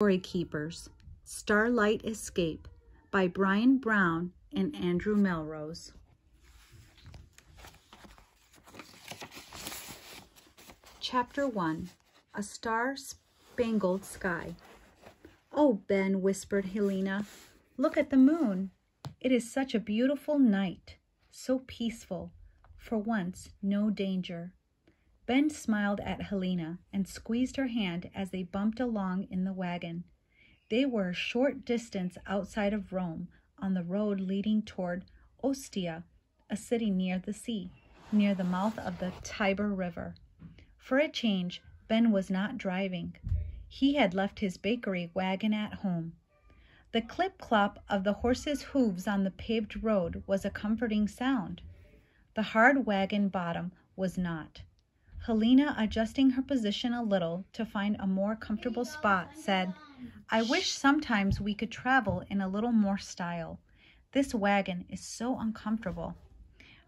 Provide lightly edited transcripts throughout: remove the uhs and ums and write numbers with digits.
Story Keepers, Starlight Escape by Brian Brown and Andrew Melrose. Chapter 1, A Star-Spangled Sky. "Oh, Ben," whispered Helena, "look at the moon. It is such a beautiful night, so peaceful. For once, no danger." Ben smiled at Helena and squeezed her hand as they bumped along in the wagon. They were a short distance outside of Rome, on the road leading toward Ostia, a city near the sea, near the mouth of the Tiber River. For a change, Ben was not driving. He had left his bakery wagon at home. The clip-clop of the horses' hooves on the paved road was a comforting sound. The hard wagon bottom was not. Helena, adjusting her position a little to find a more comfortable spot, said, "I wish sometimes we could travel in a little more style. This wagon is so uncomfortable."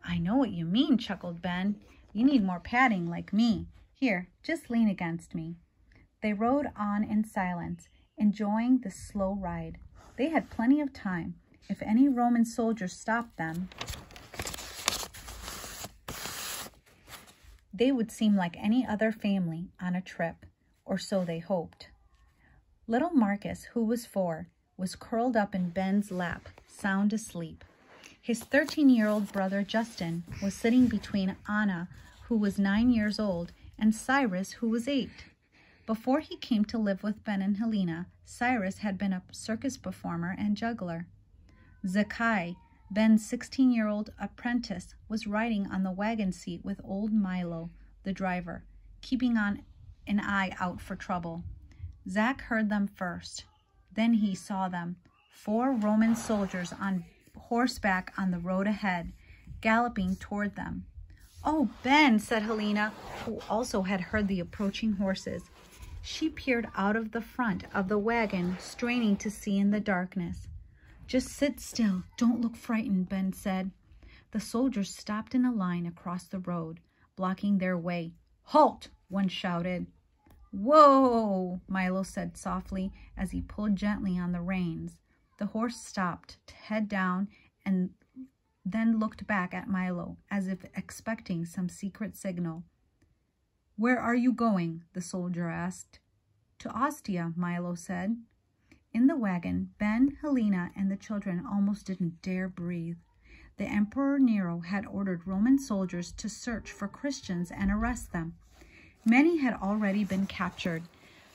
"I know what you mean," chuckled Ben. "You need more padding like me. Here, just lean against me." They rode on in silence, enjoying the slow ride. They had plenty of time. If any Roman soldiers stopped them, they would seem like any other family on a trip, or so they hoped. Little Marcus, who was 4, was curled up in Ben's lap, sound asleep. His 13-year-old brother Justin was sitting between Anna, who was 9 years old, and Cyrus, who was 8. Before he came to live with Ben and Helena, Cyrus had been a circus performer and juggler. Zakai, Ben's 16-year-old apprentice, was riding on the wagon seat with old Milo, the driver, keeping an eye out for trouble. Zach heard them first. Then he saw them, 4 Roman soldiers on horseback on the road ahead, galloping toward them. "Oh, Ben," said Helena, who also had heard the approaching horses. She peered out of the front of the wagon, straining to see in the darkness. "Just sit still. Don't look frightened," Ben said. The soldiers stopped in a line across the road, blocking their way. "Halt!" one shouted. "Whoa!" Milo said softly as he pulled gently on the reins. The horse stopped, head down, and then looked back at Milo, as if expecting some secret signal. "Where are you going?" the soldier asked. "To Ostia," Milo said. In the wagon, Ben, Helena, and the children almost didn't dare breathe. The Emperor Nero had ordered Roman soldiers to search for Christians and arrest them. Many had already been captured.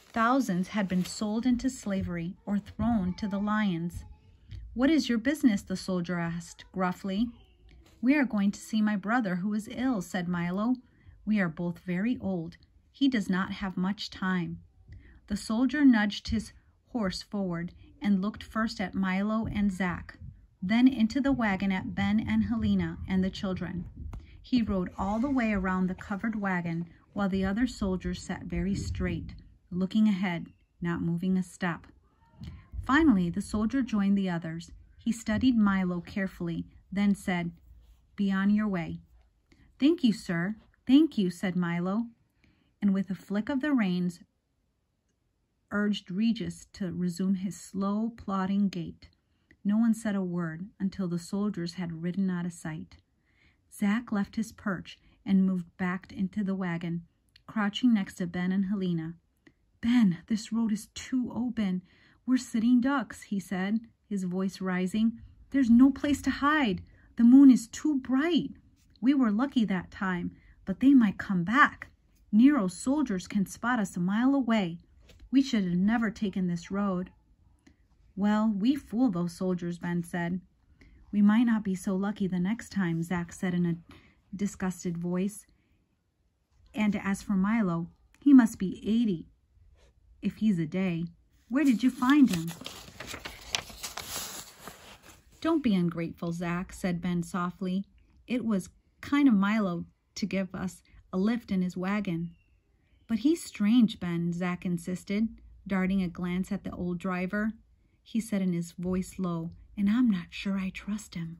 Thousands had been sold into slavery or thrown to the lions. "What is your business?" the soldier asked gruffly. "We are going to see my brother who is ill," said Milo. "We are both very old. He does not have much time." The soldier nudged his horse forward and looked first at Milo and Zach, then into the wagon at Ben and Helena and the children. He rode all the way around the covered wagon while the other soldiers sat very straight, looking ahead, not moving a step. Finally, the soldier joined the others. He studied Milo carefully, then said, "Be on your way." "Thank you, sir. Thank you," said Milo, and with a flick of the reins, urged Regis to resume his slow, plodding gait. No one said a word until the soldiers had ridden out of sight. Zach left his perch and moved back into the wagon, crouching next to Ben and Helena. "Ben, this road is too open. We're sitting ducks," he said, his voice rising. "There's no place to hide. The moon is too bright. We were lucky that time, but they might come back. Nero's soldiers can spot us a mile away. We should have never taken this road." "Well, we fooled those soldiers," Ben said. "We might not be so lucky the next time," Zach said in a disgusted voice. "And as for Milo, he must be 80 if he's a day. Where did you find him?" "Don't be ungrateful, Zach," said Ben softly. "It was kind of Milo to give us a lift in his wagon." "But he's strange, Ben," Zach insisted, darting a glance at the old driver. He said in his voice low, "And I'm not sure I trust him."